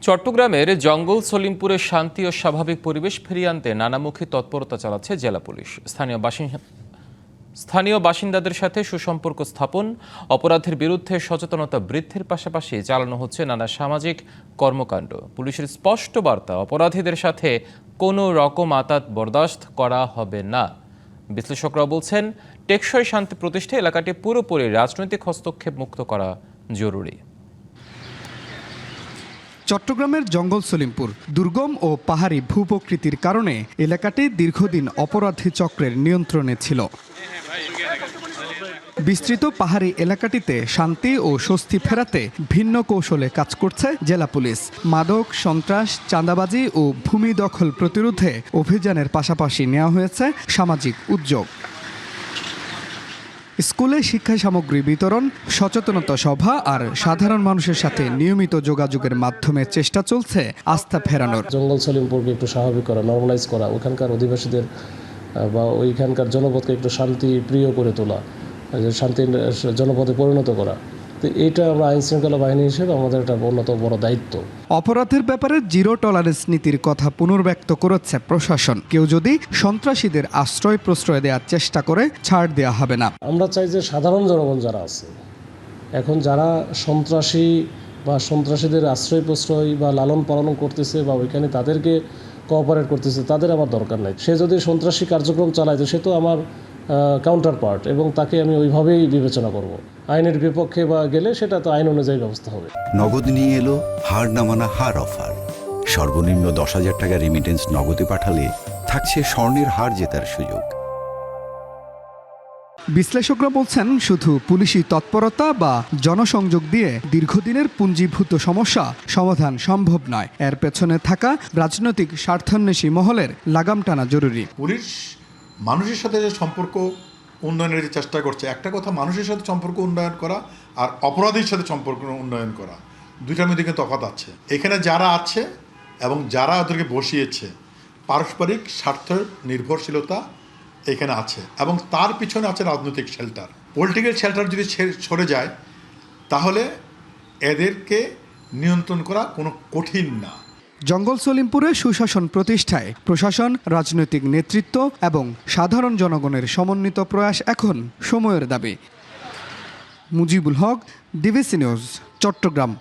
চট্টগ্রামের জঙ্গল সলিমপুরে শান্তি ও স্বাভাবিক পরিবেশ ফিরিয়ে আনতে নানামুখী তৎপরতা চালাচ্ছে জেলা পুলিশ। স্থানীয় বাসিন্দাদের সাথে সুসম্পর্ক স্থাপন, অপরাধের বিরুদ্ধে সচেতনতা বৃদ্ধির পাশাপাশি চালানো হচ্ছে নানা সামাজিক কর্মকাণ্ড। পুলিশের স্পষ্ট বার্তা, অপরাধীদের সাথে কোনো রকম আতাত বরদাস্ত করা হবে না। বিশ্লেষকরা বলছেন, টেকসই শান্তি প্রতিষ্ঠায় এলাকাটি পুরোপুরি রাজনৈতিক হস্তক্ষেপ মুক্ত করা জরুরি। চট্টগ্রামের জঙ্গল সলিমপুর দুর্গম ও পাহাড়ি ভূপ্রকৃতির কারণে এলাকাটি দীর্ঘদিন অপরাধী চক্রের নিয়ন্ত্রণে ছিল। বিস্তৃত পাহাড়ি এলাকাটিতে শান্তি ও স্বস্তি ফেরাতে ভিন্ন কৌশলে কাজ করছে জেলা পুলিশ। মাদক, সন্ত্রাস, চাঁদাবাজি ও ভূমি দখল প্রতিরোধে অভিযানের পাশাপাশি নেওয়া হয়েছে সামাজিক উদ্যোগ। স্কুলে শিক্ষা সামগ্রী বিতরণ, সচেতনতা সভা আর সাধারণ মানুষের সাথে নিয়মিত যোগাযোগের মাধ্যমে চেষ্টা চলছে আস্থা ফেরানোর। জঙ্গল সলিমপুরকে একটু স্বাভাবিক করা, নর্মালাইজ করা, ওখানকার অধিবাসীদের বা ওইখানকার জনপদকে একটু শান্তি প্রিয় করে তোলা, শান্তির জনপদে পরিণত করা। তো এইটা আমরা আইন শৃঙ্খলা বাহিনী হিসেবে আমাদের একটা অন্যতম বড় দায়িত্ব। অপরাধের ব্যাপারে জিরো টলারেন্স নীতির কথা পুনর্ব্যক্ত করেছে প্রশাসন। কেউ যদি সন্ত্রাসীদের আশ্রয় প্রশ্রয় দেওয়ার চেষ্টা করে ছাড় দেওয়া হবে না। আমরা চাই যে সাধারণ জনগণ যারা আছে, এখন যারা সন্ত্রাসী বা সন্ত্রাসীদের আশ্রয় প্রশ্রয় বা লালন পালন করতেছে বা ওইখানে তাদেরকে কোঅপারেট করতেছে, তাদের আমার দরকার নাই। সে যদি সন্ত্রাসী কার্যক্রম চালায়, সে তো আমার কাউন্টার পার্ট, এবং তাকে আমি ওইভাবেই বিবেচনা করব। আইনের বিপক্ষে বা গেলে সেটা তো আইন অনুযায়ী ব্যবস্থা হবে। নগদ নিয়ে এলো হার না মানা হার অফার। সর্বনিম্ন 10,000 টাকা রেমিটেন্স নগদে পাঠালে থাকছে স্বর্ণের হার জেতার সুযোগ। বিশ্লেষকরা বলছেন, শুধু পুলিশি তৎপরতা বা জনসংযোগ দিয়ে দীর্ঘদিনের পুঞ্জীভূত সমস্যা সমাধান সম্ভব নয়। এর পেছনে থাকা রাজনৈতিক স্বার্থান্বেষী মহলের লাগাম টানা জরুরি। পুলিশ মানুষের সাথে যে সম্পর্ক উন্নয়নের যে চেষ্টা করছে, একটা কথা মানুষের সাথে সম্পর্ক উন্নয়ন করা আর অপরাধীর সাথে সম্পর্ক উন্নয়ন করা, দুইটার মধ্যে কিন্তু তফাৎ আছে। এখানে যারা আছে এবং যারা ওদেরকে বসিয়েছে, পারস্পরিক স্বার্থের নির্ভরশীলতা এখানে আছে, এবং তার পিছনে আছে রাজনৈতিক শেল্টার। পলিটিক্যাল শেল্টার যদি সরে যায়, তাহলে এদেরকে নিয়ন্ত্রণ করা কোনো কঠিন না। জঙ্গল সলিমপুরে সুশাসন প্রতিষ্ঠায় প্রশাসন, রাজনৈতিক নেতৃত্ব এবং সাধারণ জনগণের সমন্বিত প্রয়াস এখন সময়ের দাবি। Mujibul Haque, DBC news, Chittagong.